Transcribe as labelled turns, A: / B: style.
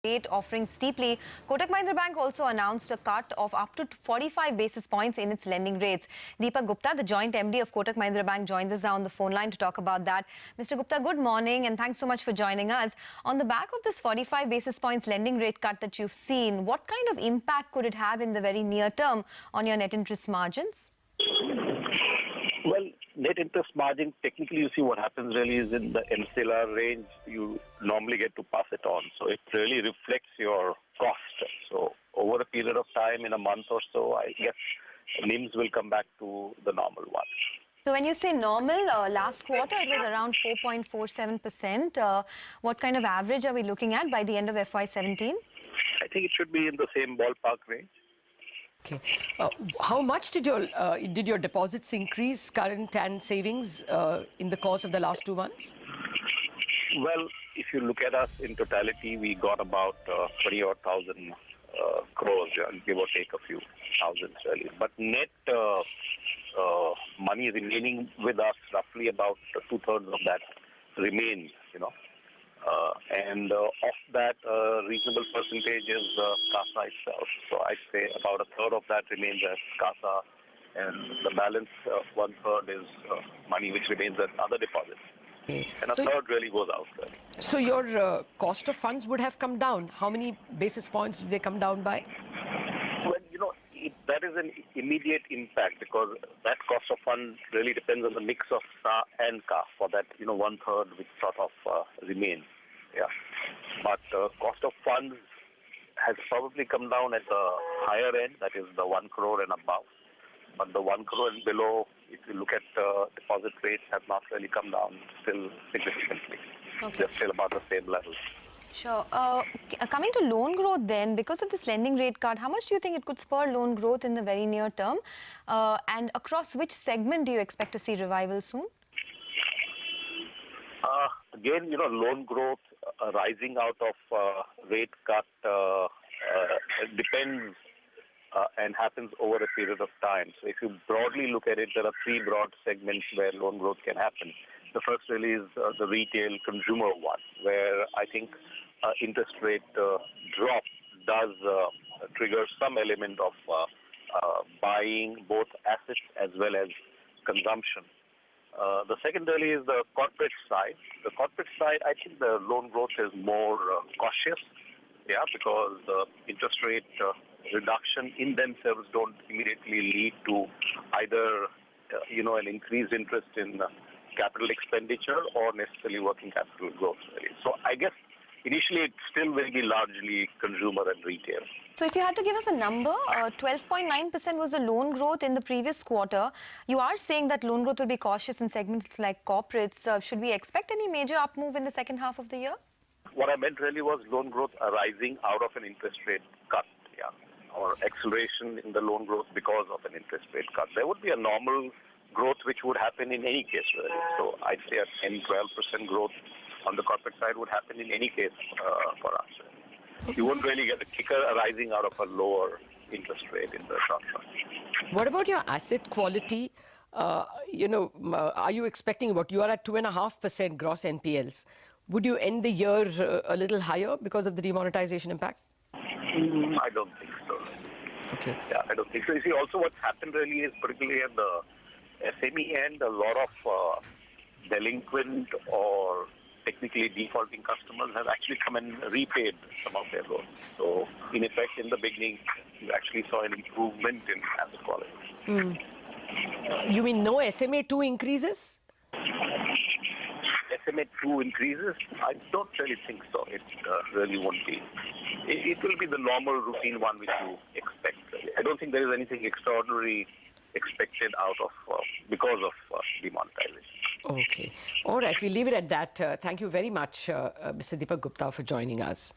A: rate offering steeply, Kotak Mahindra Bank also announced a cut of up to 45 basis points in its lending rates. Dipak Gupta, the joint MD of Kotak Mahindra Bank, joins us now on the phone line to talk about that. Mr. Gupta, good morning and thanks so much for joining us. On the back of this 45 basis points lending rate cut that you've seen, what kind of impact could it have in the very near term on your net interest margins?
B: Well, net interest margin, technically you see what happens really is in the MCLR range, you normally get to pass it on. So it really reflects your cost. So over a period of time, in a month or so, I guess NIMs will come back to the normal one.
A: So when you say normal, last quarter it was around 4.47%. What kind of average are we looking at by the end of FY17?
B: I think it should be in the same ballpark range.
C: Okay. How much did your deposits increase, current and savings, in the course of the last 2 months?
B: Well, if you look at us in totality, we got about 20,000 crores, give or take a few thousands really. But net money remaining with us, roughly about 2/3 of that remains, and of that, a reasonable percentage is CASA itself. So I'd say about 1/3 of that remains as CASA, and the balance 1/3 is money which remains as other deposits.
C: Okay.
B: And a third really goes out there.
C: So your cost of funds would have come down. How many basis points did they come down by?
B: Well, that is an immediate impact because that cost of funds really depends on the mix of SA and CA for that, 1/3 which sort of remains. Yeah. But cost of funds has probably come down at the higher end, that is the 1 crore and above. But the 1 crore and below, if you look at deposit rates, have not really come down still significantly.
A: Okay.
B: They're still about the same level.
A: Sure. Coming to loan growth then, because of this lending rate cut, how much do you think it could spur loan growth in the very near term? And across which segment do you expect to see revival soon?
B: Again, loan growth rising out of rate cut depends and happens over a period of time. So if you broadly look at it, there are 3 broad segments where loan growth can happen. The first really is the retail consumer one, where I think interest rate drop does trigger some element of buying both assets as well as consumption. The second really is the corporate side. The corporate side, I think the loan growth is more cautious, because the interest rate reduction in themselves don't immediately lead to either, an increased interest in capital expenditure or necessarily working capital growth, really. So I guess initially it still will be largely consumer and retail.
A: So if you had to give us a number, 12.9% was the loan growth in the previous quarter. You are saying that loan growth will be cautious in segments like corporates. Should we expect any major up move in the second half of the year?
B: What I meant really was loan growth arising out of an interest rate cut, or acceleration in the loan growth because of an interest rate cut. There would be a normal growth which would happen in any case, really. So I'd say a 10-12% growth on the corporate side would happen in any case for us. You won't really get a kicker arising out of a lower interest rate in the short run.
C: What about your asset quality? Are you expecting you are at 2.5% gross NPLs. Would you end the year a little higher because of the demonetization impact?
B: I don't think so.
C: Okay.
B: Yeah, I don't think so. You see, also what's happened really is particularly at the SME end, a lot of delinquent or technically defaulting customers have actually come and repaid some of their loans. So, in effect, in the beginning, you actually saw an improvement in asset quality.
C: You mean no SMA2 increases?
B: SMA2 increases? I don't really think so. It really won't be. It will be the normal routine one which you expect. I don't think there is anything extraordinary expected out of because of demonetization.
C: Okay. All right. We'll leave it at that. Thank you very much, Mr. Dipak Gupta, for joining us.